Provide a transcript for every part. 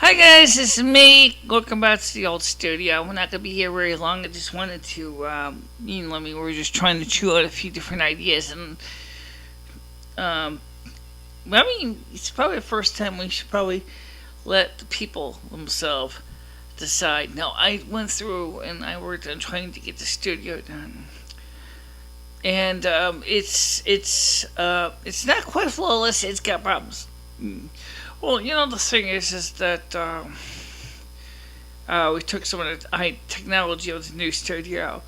Hi guys, this is me. Welcome back to the old studio. We're not gonna be here very long. I just wanted to, we're just trying to chew out a few different ideas, and um, it's probably the first time we should probably let the people themselves decide. Now, I went through and I worked on trying to get the studio done, and it's not quite flawless. It's got problems. Well, the thing is that we took some of the technology of the new studio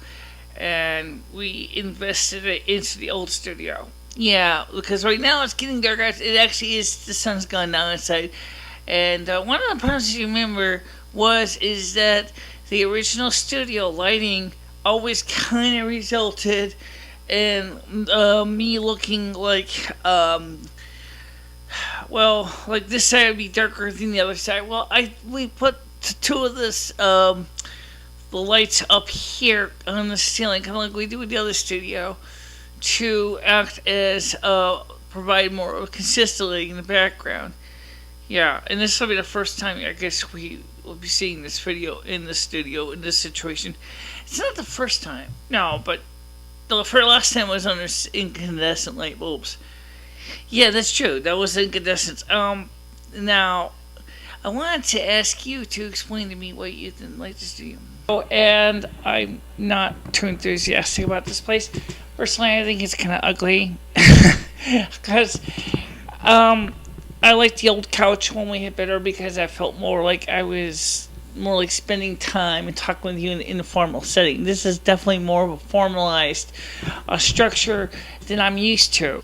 and we invested it into the old studio. Yeah, because right now it's getting dark. It actually is. The sun's gone down inside, and one of the problems you remember is that the original studio lighting always kind of resulted in me looking like this side would be darker than the other side. Well, we put two of the lights up here on the ceiling, kind of like we do with the other studio, to act as provide more consistently in the background. Yeah, and this will be the first time I guess we will be seeing this video in the studio in this situation. It's not the first time, no, but for last time was under incandescent light bulbs. Yeah, that's true. That was incandescence. Now, I wanted to ask you to explain to me what you didn't like to do. Oh, and I'm not too enthusiastic about this place. Personally, I think it's kind of ugly. Because, I like the old couch when we hit better because I felt more like I was more like spending time and talking with you in an informal setting. This is definitely more of a formalized structure than I'm used to.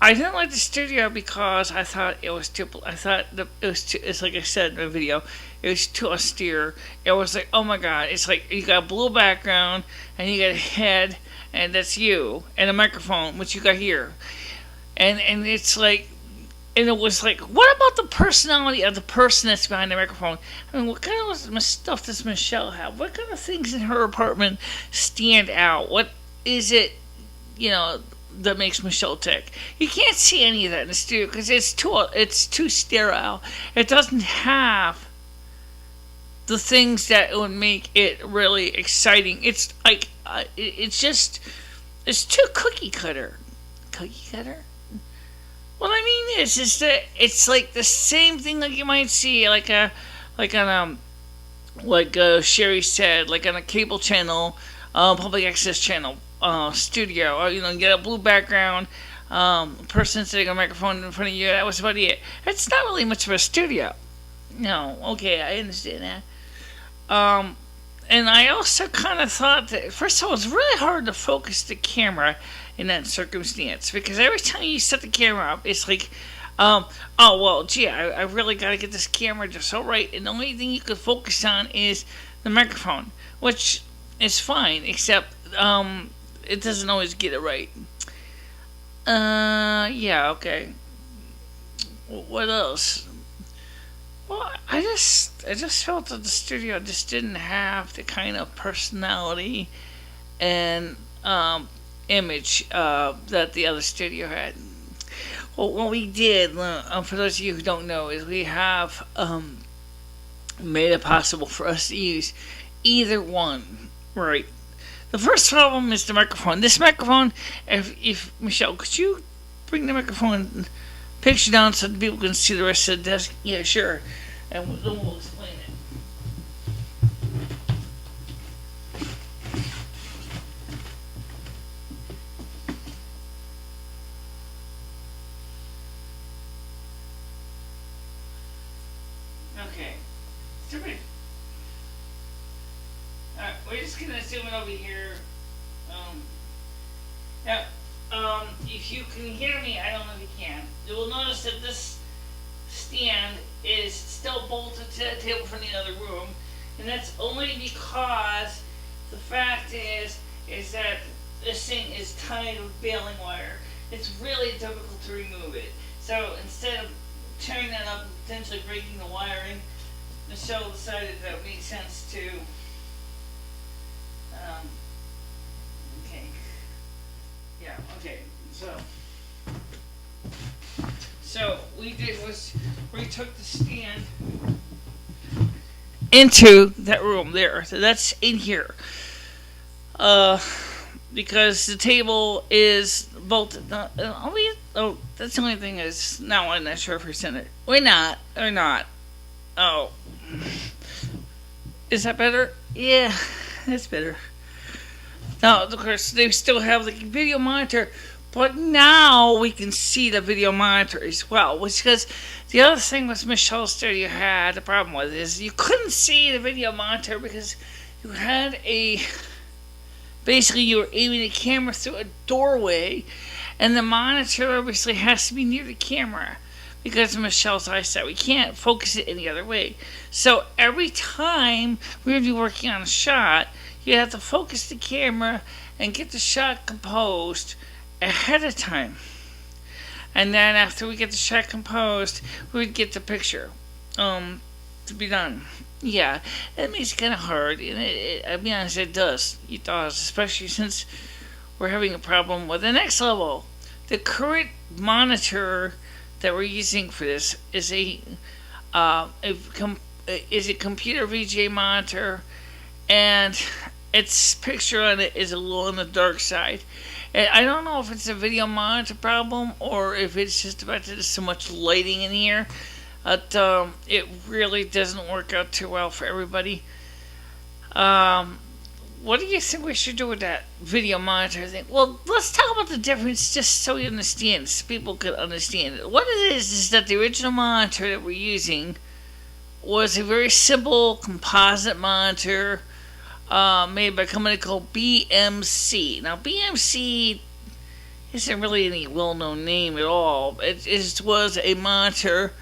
I didn't like the studio because I thought it was too. I thought it was too. It's like I said in the video. It was too austere. It was like, oh my god! It's like you got a blue background and you got a head, and that's you, and a microphone, which you got here, and it's like, and it was like, what about the personality of the person that's behind the microphone? I mean, what kind of stuff does Michele have? What kind of things in her apartment stand out? What is it? That makes Michele tick. You can't see any of that in the studio because it's too sterile. It doesn't have the things that would make it really exciting. It's like it's too cookie cutter. Cookie cutter. What I mean is that it's like the same thing like you might see like Sherry said, like on a cable channel, public access channel. Studio, or you get a blue background, person sitting on a microphone in front of you. That was about it. It's not really much of a studio. No, okay, I understand that. And I also kind of thought that first of all, it's really hard to focus the camera in that circumstance because every time you set the camera up, it's like, oh well, gee, I really got to get this camera just so right, and the only thing you could focus on is the microphone, which is fine, except it doesn't always get it right. Yeah, okay. What else? Well, I just felt that the studio just didn't have the kind of personality and image that the other studio had. Well, what we did, for those of you who don't know, is we have made it possible for us to use either one, right? The first problem is the microphone. This microphone, if Michele, could you bring the microphone picture down so that people can see the rest of the desk? Yeah, sure. And then we'll explain it. Okay. Stupid. We're just gonna zoom it over here. Now, if you can hear me, I don't know if you can. You will notice that this stand is still bolted to the table from the other room, and that's only because the fact is that this thing is tied with baling wire. It's really difficult to remove it. So instead of tearing that up and potentially breaking the wiring, Michele decided that it made sense to okay. Yeah, okay. So we did was we took the stand into that room there. So that's in here. Uh, because the table is both. That's the only thing is now I'm not sure if we're sending it. We're not or not. Oh, is that better? Yeah, that's better. Now, of course, they still have the video monitor, but now we can see the video monitor as well. Which because the other thing with Michelle's studio had the problem with is you couldn't see the video monitor because you had a basically you were aiming the camera through a doorway, and the monitor obviously has to be near the camera because of Michelle's eyesight. We can't focus it any other way. So every time we would be working on a shot, you have to focus the camera and get the shot composed ahead of time. And then after we get the shot composed, we would get the picture to be done. Yeah, it makes it kind of hard. And I'll be honest, it does. It does, especially since we're having a problem with the next level. The current monitor that we're using for this is is a computer VGA monitor, and its picture on it is a little on the dark side. And I don't know if it's a video monitor problem or if it's just about there's so much lighting in here. But it really doesn't work out too well for everybody. What do you think we should do with that video monitor thing? Well, let's talk about the difference just so you understand, so people can understand it. What it is that the original monitor that we're using was a very simple composite monitor made by a company called BMC. Now, BMC isn't really any well-known name at all. It was a monitor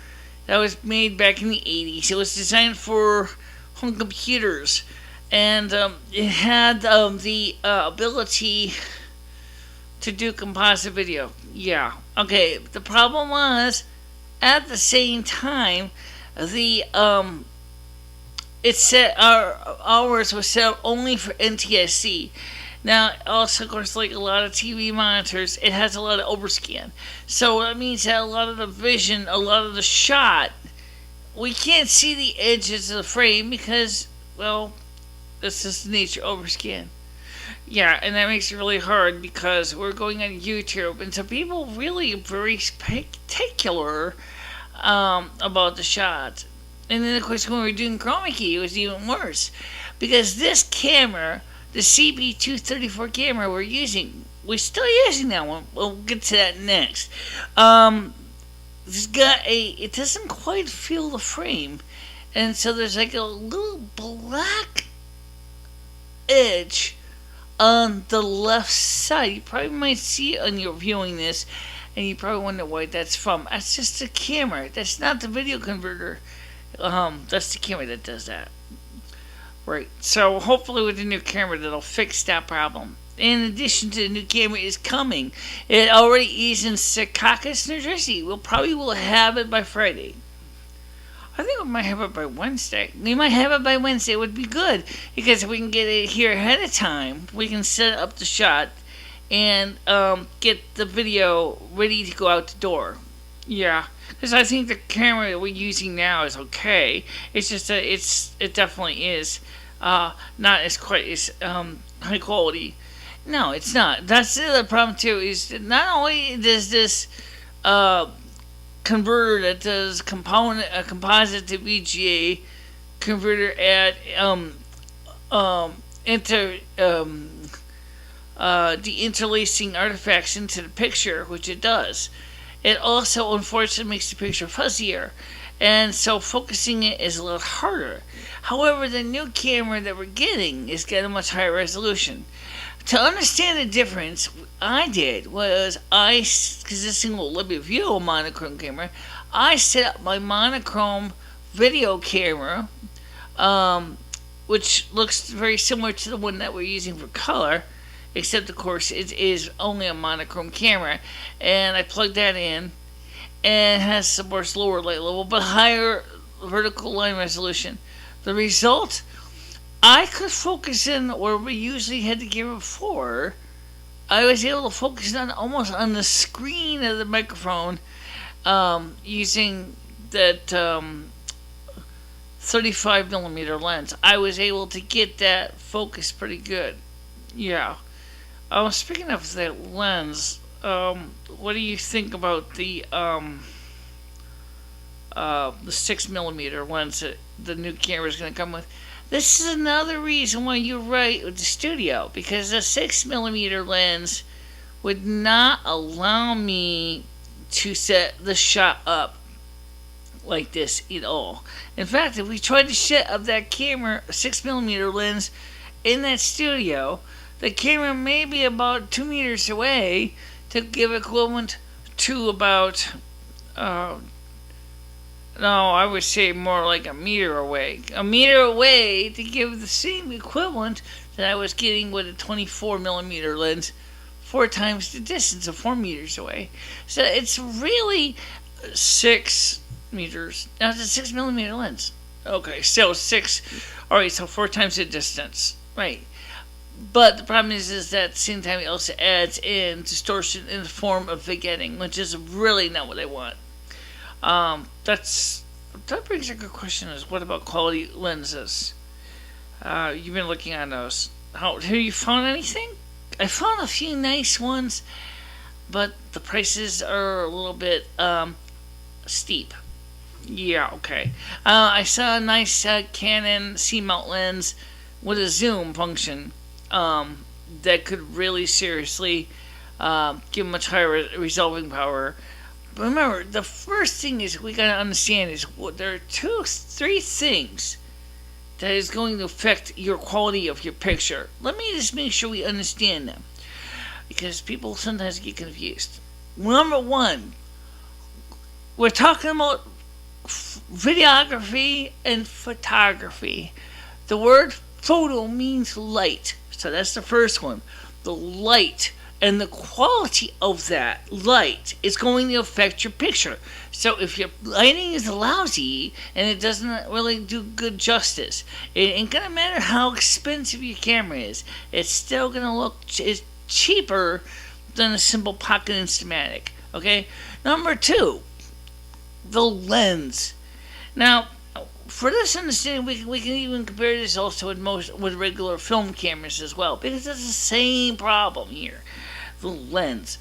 that was made back in the 80s. It was designed for home computers. And it had the ability to do composite video. Yeah. Okay. The problem was, at the same time, the it set ours was set up only for NTSC. Now, also, of course, like a lot of TV monitors, it has a lot of overscan. So that means that a lot of the vision, a lot of the shot, we can't see the edges of the frame because, well, that's just the nature of overscan. Yeah, and that makes it really hard because we're going on YouTube, and so people really are very particular about the shot. And then, of course, when we were doing chroma key, it was even worse. Because this camera, the CB234 camera we're still using that one. We'll get to that next. It doesn't quite feel the frame. And so there's like a little black edge on the left side. You probably might see it when you're viewing this, and you probably wonder what that's from. That's just the camera. That's not the video converter. That's the camera that does that. Right. So hopefully with the new camera that'll fix that problem. In addition to the new camera is coming. It already is in Secaucus, New Jersey. We'll have it by Friday. I think we might have it by Wednesday. We might have it by Wednesday. It would be good because if we can get it here ahead of time, we can set up the shot and get the video ready to go out the door. Yeah, because I think the camera that we're using now is okay. It's just that it definitely is not as quite as high quality. No, it's not. That's the other problem too. Is that not only does this converter that does composite to VGA converter at the interlacing artifacts into the picture, which it does. It also unfortunately makes the picture fuzzier, and so focusing it is a little harder. However, the new camera that we're getting is getting a much higher resolution. To understand the difference, because this thing will let me view a monochrome camera, I set up my monochrome video camera, which looks very similar to the one that we're using for color, except of course it is only a monochrome camera, and I plugged that in, and it has of course lower light level but higher vertical line resolution. The result, I could focus in where we usually had to give it before. I was able to focus on almost on the screen of the microphone using that 35 millimeter lens. I was able to get that focus pretty good. Yeah. Speaking of that lens, what do you think about the 6 millimeter lens that the new camera is going to come with? This is another reason why you're right with the studio, because the 6 millimeter lens would not allow me to set the shot up like this at all. In fact, if we tried to set up that camera, 6 millimeter lens, in that studio, the camera may be about 2 meters away to give equivalent to about, no, I would say more like a meter away. A meter away to give the same equivalent that I was getting with a 24 millimeter lens, 4 times the distance of 4 meters away. So it's really 6 meters. Now it's a 6 millimeter lens. Okay, so 6. Alright, so 4 times the distance. Right. But the problem is that at the same time it also adds in distortion in the form of vignetting, which is really not what I want. That brings a good question: is what about quality lenses? You've been looking at those. Have you found anything? I found a few nice ones, but the prices are a little bit steep. Yeah, okay. I saw a nice Canon C-mount lens with a zoom function that could really seriously give much higher resolving power. But remember, the first thing is we gotta understand is there are 3 things that is going to affect your quality of your picture. Let me just make sure we understand them, because people sometimes get confused. Number 1, we're talking about videography and photography. The word photo means light, so that's the first one. The light and the quality of that light is going to affect your picture. So if your lighting is lousy and it doesn't really do good justice, it ain't gonna matter how expensive your camera is. It's still gonna look cheaper than a simple pocket Instamatic. Okay. Number 2, the lens. Now, for this understanding, we can even compare this also with regular film cameras as well, because it's the same problem here. The lens.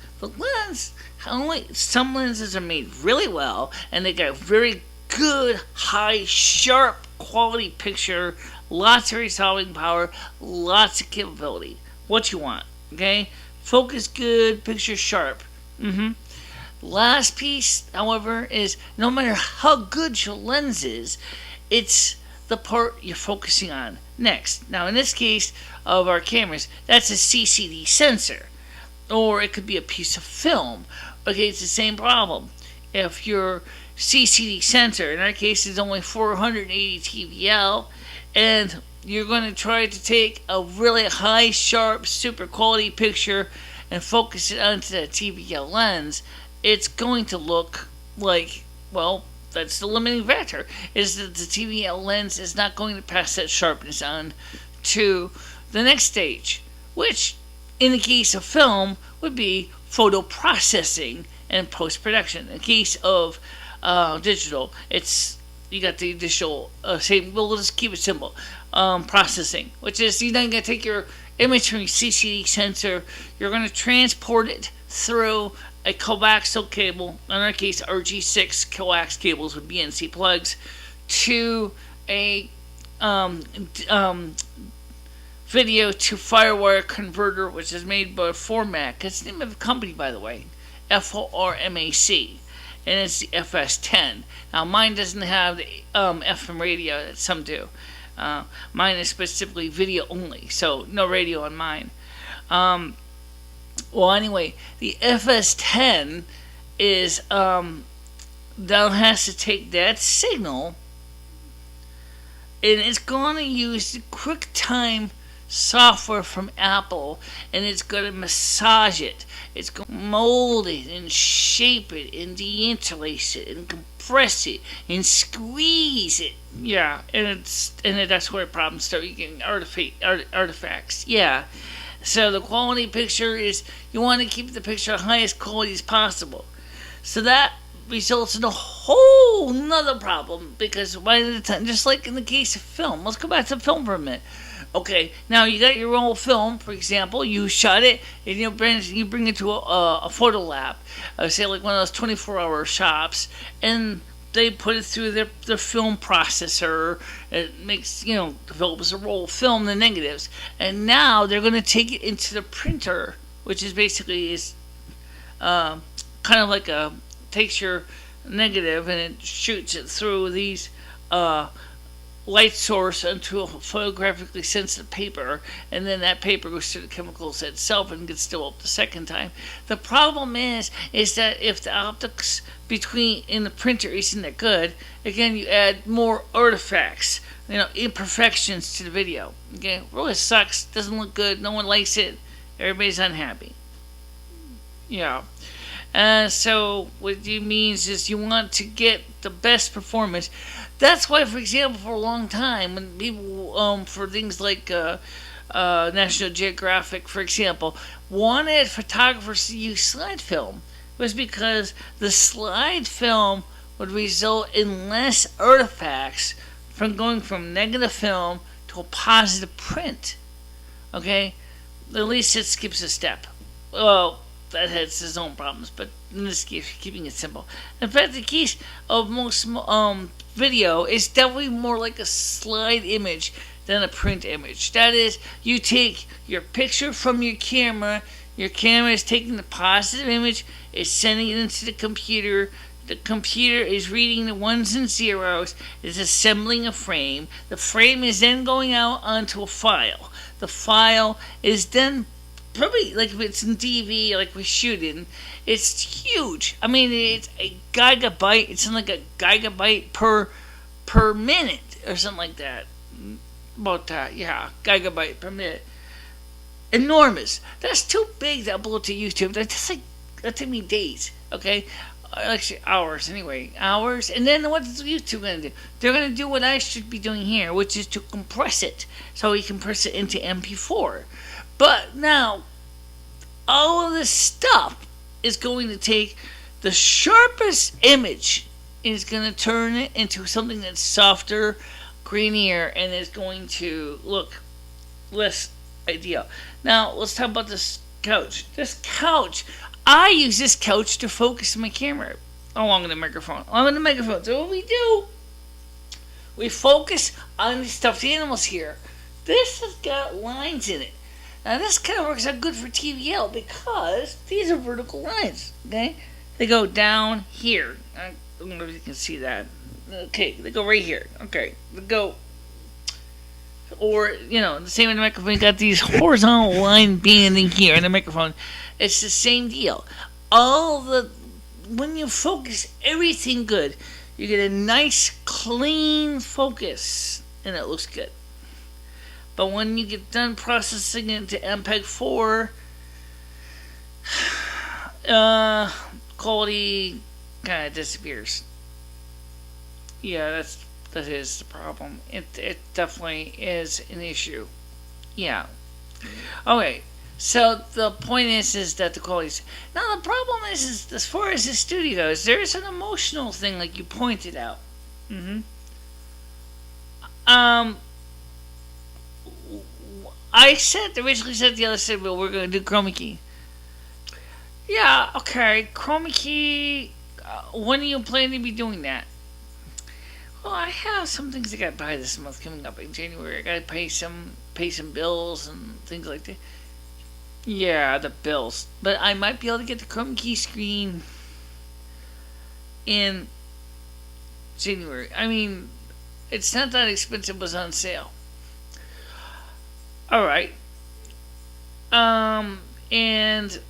Some lenses are made really well, and they got very good, high, sharp quality picture, lots of resolving power, lots of capability. What you want, okay? Focus good, picture sharp. Last piece, however, is no matter how good your lens is, it's the part you're focusing on next. Now, in this case of our cameras, that's a CCD sensor. Or it could be a piece of film. Okay, it's the same problem. If your CCD sensor, in our case, is only 480 TVL, and you're going to try to take a really high, sharp, super quality picture and focus it onto that TVL lens, it's going to look like, well, that's the limiting factor, is that the TVL lens is not going to pass that sharpness on to the next stage, which, in the case of film, would be photo processing and post-production. In the case of digital, you got the additional we'll just keep it simple, processing, which is you're going to take your image from your CCD sensor, you're going to transport it through a coaxial cable, in our case RG6 coax cables with BNC plugs, to a video to firewire converter, which is made by Formac. It's the name of the company, by the way, FORMAC, and it's the FS10. Now, mine doesn't have the FM radio that some do. Mine is specifically video only, so no radio on mine. Well, anyway, the FS10 is that has to take that signal, and it's going to use the QuickTime software from Apple, and it's going to massage it. It's going to mold it and shape it and deinterlace it and compress it and squeeze it. Yeah, and that's where problems start. You getting artifacts. Yeah. So the quality picture is, you want to keep the picture highest quality as possible. So that results in a whole nother problem because by the time, just like in the case of film, let's go back to film for a minute. Okay, now you got your roll of film, for example, you shot it, and you bring it to a photo lab, say like one of those 24-hour shops, and they put it through their film processor. It makes, develops a roll of film, the negatives, and now they're going to take it into the printer, which is basically kind of like takes your negative and it shoots it through these light source onto a photographically sensitive paper, and then that paper goes through the chemicals itself and gets developed the second time. The problem is that if the optics between in the printer isn't that good, again you add more artifacts, imperfections to the video. Okay, it really sucks. Doesn't look good. No one likes it. Everybody's unhappy. Yeah. So what it means is you want to get the best performance. That's why, for example, for a long time, when people, for things like National Geographic, for example, wanted photographers to use slide film, was because the slide film would result in less artifacts from going from negative film to a positive print. Okay? At least it skips a step. Well, that has its own problems, but in this case, keeping it simple. In fact, the case of most video is definitely more like a slide image than a print image. That is, you take your picture from your camera is taking the positive image, it's sending it into the computer is reading the ones and zeros, it's assembling a frame, the frame is then going out onto a file. The file is then probably, like if it's in DV, like we shoot in, it's huge. I mean, it's a gigabyte. It's something like a gigabyte per minute or something like that. About that, yeah, gigabyte per minute. Enormous. That's too big to upload to YouTube. That took me days. Okay, actually hours anyway, hours. And then what's YouTube gonna do? They're gonna do what I should be doing here, which is to compress it, so we compress it into MP4. But now, all of this stuff is going to take the sharpest image and is going to turn it into something that's softer, greenier, and is going to look less ideal. Now, let's talk about this couch. This couch, I use this couch to focus my camera along with the microphone. So what we do, we focus on the stuffed animals here. This has got lines in it. Now this kind of works out good for TVL because these are vertical lines, okay? They go down here. I don't know if you can see that. Okay, they go right here. Okay, they go, or, the same in the microphone, you got these horizontal line banding here in the microphone. It's the same deal. When you focus everything good, you get a nice, clean focus, and it looks good. But when you get done processing it into MPEG-4, quality kind of disappears. Yeah, that is the problem. It definitely is an issue. Yeah. Okay. So the point is that the quality. Now the problem is as far as the studio goes, there's an emotional thing, like you pointed out. I originally said the other side, well, we're going to do chroma key. Yeah, okay, chroma key. When are you planning to be doing that? Well, I have some things I got to buy this month coming up in January. I got to pay some bills and things like that. Yeah, the bills. But I might be able to get the chroma key screen in January. I mean, it's not that expensive. It was on sale. Alright. And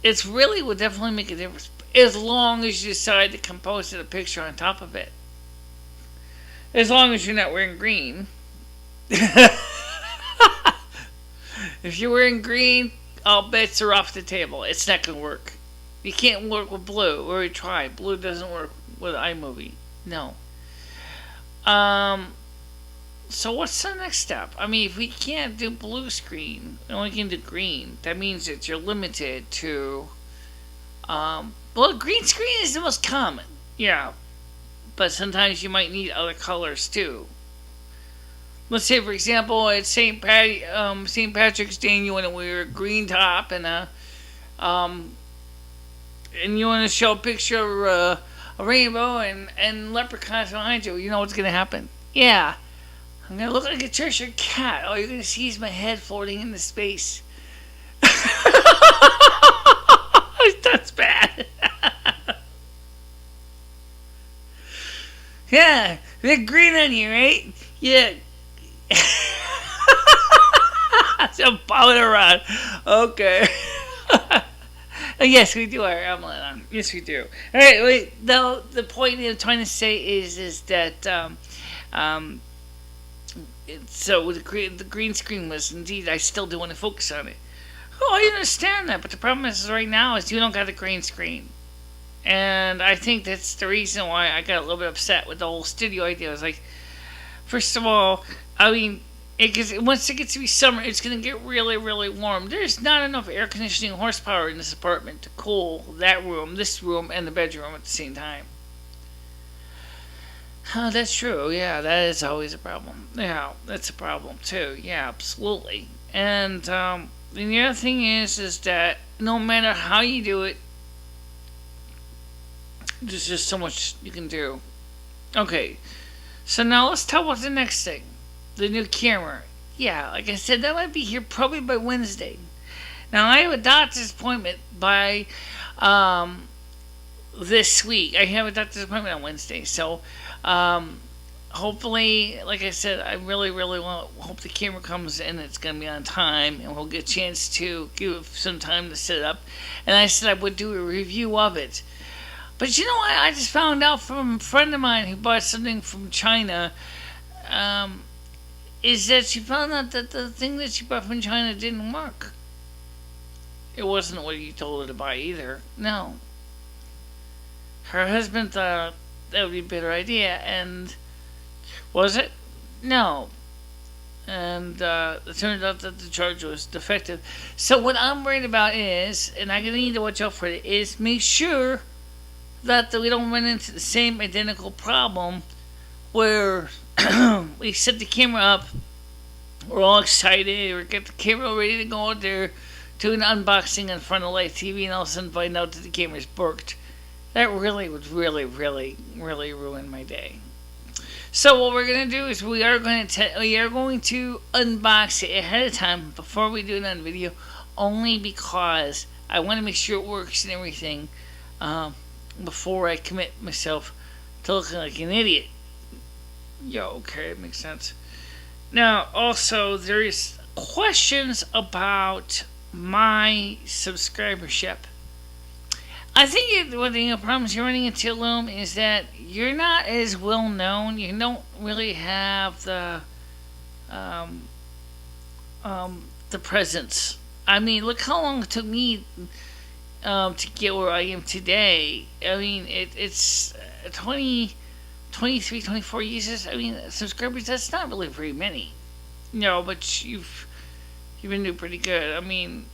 it's really would definitely make a difference as long as you decide to compose a picture on top of it. As long as you're not wearing green. If you're wearing green, all bets are off the table. It's not going to work. You can't work with blue. We already tried. Blue doesn't work with iMovie. No. So what's the next step? I mean, if we can't do blue screen, and we can do green, that means that you're limited to Well, green screen is the most common. Yeah, but sometimes you might need other colors too. Let's say, for example, at St. Patrick's Day, you want to wear a green top um, and you want to show a picture of a rainbow and leprechauns behind you. You know what's gonna happen? Yeah, I'm gonna look like a Cheshire cat. All you're gonna see is my head floating into space. That's bad. Yeah, they're green on you, right? Yeah. So follow it around. Okay. Yes, we do our omelet on. Yes, we do. All right. Wait. No, the point I'm trying to say is that um, so the green screen was indeed. I still do want to focus on it. Oh, I understand that, but the problem is right now is you don't got a green screen. And I think that's the reason why I got a little bit upset with the whole studio idea. I was like, first of all, I mean, once it gets to be summer, it's going to get really, really warm. There's not enough air conditioning horsepower in this apartment to cool that room, this room, and the bedroom at the same time. That's true. Yeah, that is always a problem. Yeah, that's a problem too. Yeah, absolutely. And the other thing is that no matter how you do it, there's just so much you can do. Okay, so now let's talk about the next thing. The new camera. Yeah, like I said, that might be here probably by Wednesday. Now, I have a doctor's appointment by this week. I have a doctor's appointment on Wednesday. So, hopefully, like I said, I really, really hope the camera comes in. It's going to be on time, and we'll get a chance to give some time to set it up. And I said I would do a review of it. But you know what? I just found out from a friend of mine who bought something from China. Is that she found out that the thing that she bought from China didn't work. It wasn't what you told her to buy either. No. Her husband thought that would be a better idea, and was it? No. And it turned out that the charger was defective. So what I'm worried about is, and I'm going to need to watch out for it, is make sure that we don't run into the same identical problem where we set the camera up, we're all excited, we get the camera ready to go out there, do an unboxing in front of live TV, and all of a sudden find out that the camera's borked. That really would really, really, really ruin my day. So what we're gonna do is we are going to unbox it ahead of time before we do it on video, only because I want to make sure it works and everything before I commit myself to looking like an idiot. Yeah, okay, it makes sense. Now, also, there's questions about my subscribership. I think one of the problems you're running into, Loom, is that you're not as well known. You don't really have the presence. I mean, look how long it took me to get where I am today. I mean, it's 23, 24 users. I mean, subscribers, that's not really very many. No, but you've been doing pretty good. I mean,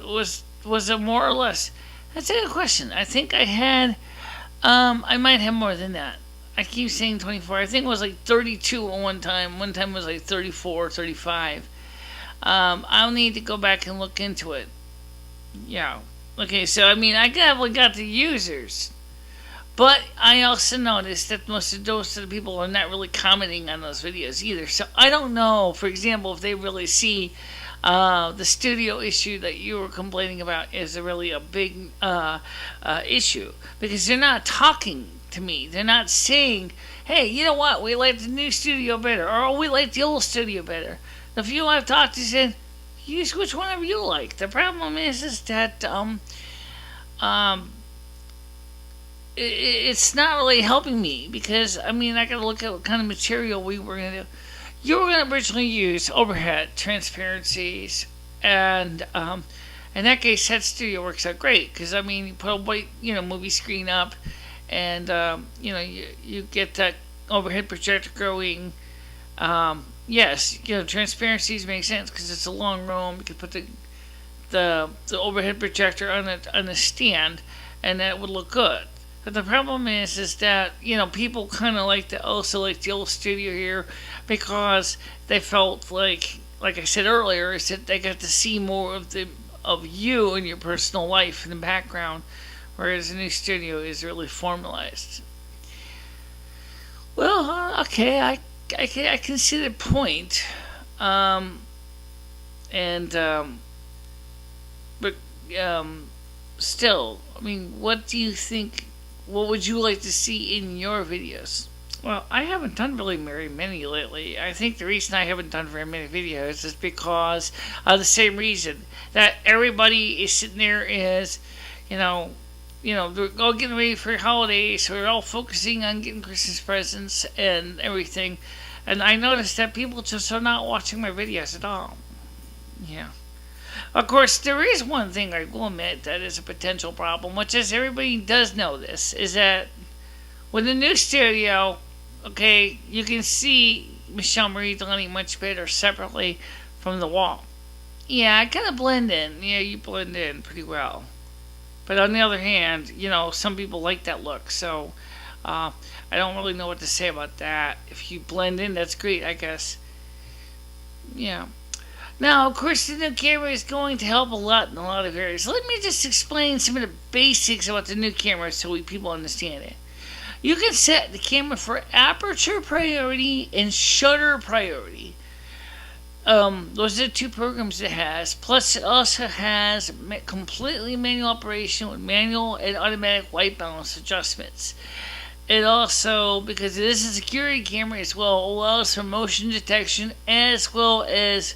was it more or less? That's a good question. I think I had, I might have more than that. I keep saying 24. I think it was like 32 at one time. One time it was like 34, 35. I'll need to go back and look into it. Yeah. Okay, so I mean, I definitely got the users. But I also noticed that most of those people are not really commenting on those videos either. So I don't know, for example, if they really see the studio issue that you were complaining about is really a big issue. Because they're not talking to me. They're not saying, hey, you know what, we like the new studio better. Or we like the old studio better. The few I've talked to said, use which one you like. The problem is that it's not really helping me because, I mean, I gotta look at what kind of material we were gonna do. You were gonna originally use overhead transparencies, and in that case, that studio works out great because, I mean, you put a white, movie screen up, and you get that overhead projector going. Yes, transparencies make sense because it's a long room. You can put the overhead projector on the stand. and that would look good. But the problem is that people kind of like also like the old studio here because they felt like I said earlier, is that they got to see more of you and your personal life in the background, whereas the new studio is really formalized. Well, okay, I can see the point, um, and but still, I mean, what do you think? What would you like to see in your videos? Well, I haven't done really very many lately. I think the reason I haven't done very many videos is because of the same reason that everybody is sitting there is, you know, they're all getting ready for holidays, so they're all focusing on getting Christmas presents and everything. And I noticed that people just are not watching my videos at all. Yeah. Of course, there is one thing I will admit that is a potential problem, which is everybody does know this, is that with the new studio, okay, you can see MicheleMarieDalene much better separately from the wall. Yeah, I kind of blend in. Yeah, you blend in pretty well. But on the other hand, some people like that look, so I don't really know what to say about that. If you blend in, that's great, I guess. Yeah. Now, of course, the new camera is going to help a lot in a lot of areas. Let me just explain some of the basics about the new camera so people understand it. You can set the camera for aperture priority and shutter priority. Those are the two programs it has. Plus, it also has completely manual operation with manual and automatic white balance adjustments. It also, because it is a security camera as well, allows for motion detection as well as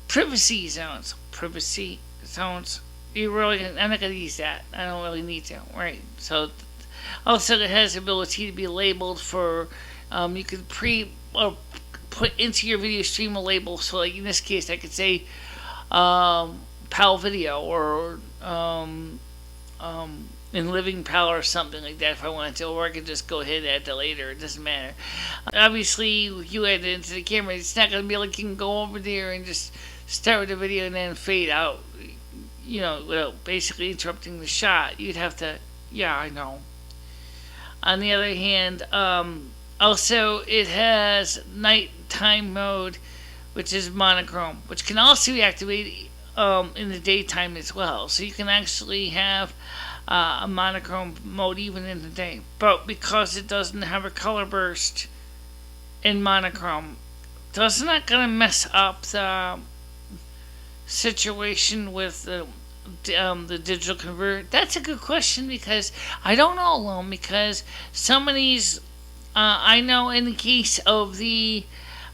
privacy zones. Privacy zones. I'm not going to use that. I don't really need to. Right. So, also it has the ability to be labeled for, you could put into your video stream a label. So, like in this case, I could say, PAL video or, in Living PAL or something like that if I wanted to, or I could just go ahead and add that later. It doesn't matter. Obviously, if you add it into the camera, it's not going to be like you can go over there and just start with the video and then fade out, without basically interrupting the shot. You'd have to, yeah, I know. On the other hand, also it has nighttime mode, which is monochrome, which can also be activated in the daytime as well. So you can actually have a monochrome mode even in the day. But because it doesn't have a color burst in monochrome, it's not going to mess up the situation with the digital converter. That's a good question because I don't know alone, because some of these I know in the case of the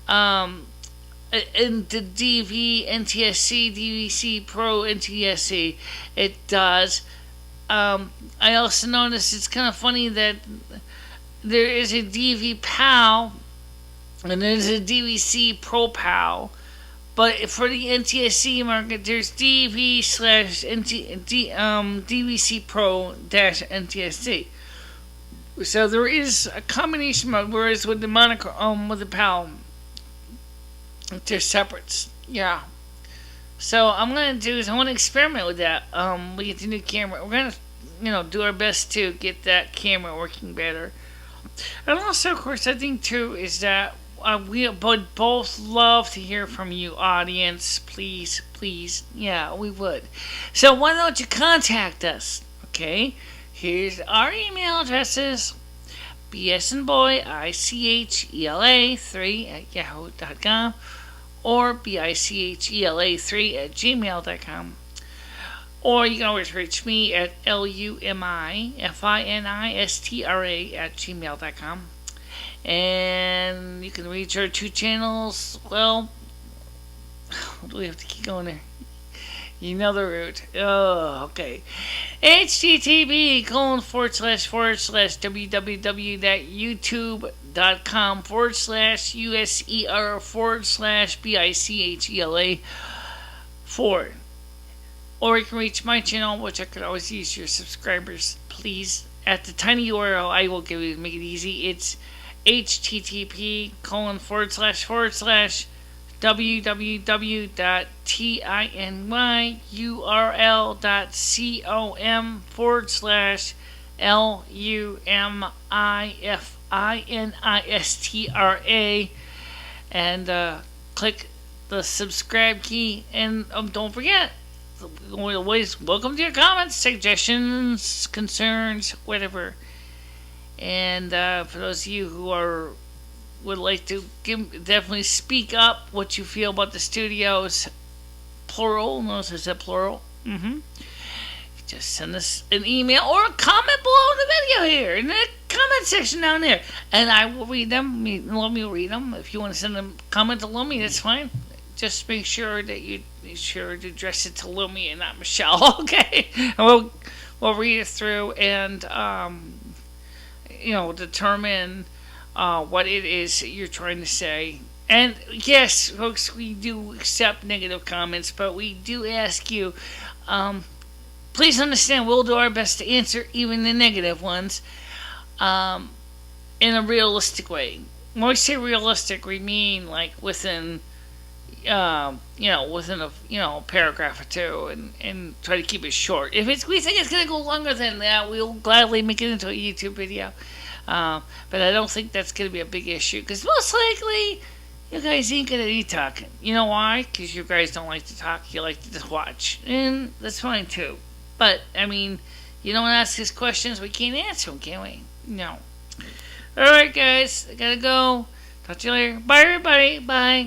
in the DV NTSC DVC Pro NTSC it does. I also noticed it's kind of funny that there is a DV PAL and there's a DVC Pro PAL. But for the NTSC market, there's DV slash DVC Pro dash NTSC. So there is a combination mode, whereas with the with the PAL, they're separates. Yeah. So I'm gonna do is I want to experiment with that. We get the new camera. We're gonna, do our best to get that camera working better. And also, of course, I think too is that we would both love to hear from you, audience. Please, yeah, we would. So why don't you contact us? Okay, here's our email addresses: bsandboyichela3@yahoo.com or bicHela3@gmail.com. Or you can always reach me at lumifinistra@gmail.com. And you can reach our two channels. Well, do we have to keep going there? You know the route. Oh, okay. http://www.youtube.com/BICHELA4. Or you can reach my channel, which I could always use your subscribers, please. At the tiny URL I will give you to make it easy, it's http:// www.tinyurl.com/LUMIFINISTRA and click the subscribe key. And don't forget, always welcome to your comments, suggestions, concerns, whatever. And for those of you who would like to definitely speak up what you feel about the studios, plural. Notice I said plural. Just send us an email or a comment below the video here in the comment section down there, and I will read them. Lumi will read them. If you want to send a comment to Lumi, that's fine. Just make sure that you make sure to address it to Lumi and not Michele. Okay, and we'll read it through and determine what it is that you're trying to say. And yes, folks, we do accept negative comments, but we do ask you, please understand, we'll do our best to answer even the negative ones in a realistic way. When we say realistic, we mean like within within a paragraph or two, and try to keep it short. If we think it's going to go longer than that, we'll gladly make it into a YouTube video. But I don't think that's going to be a big issue, because most likely you guys ain't going to be talking. You know why? Because you guys don't like to talk. You like to just watch, and that's fine too. But I mean, you don't ask us questions, we can't answer them, can we? No. All right, guys, I gotta go. Talk to you later. Bye, everybody. Bye.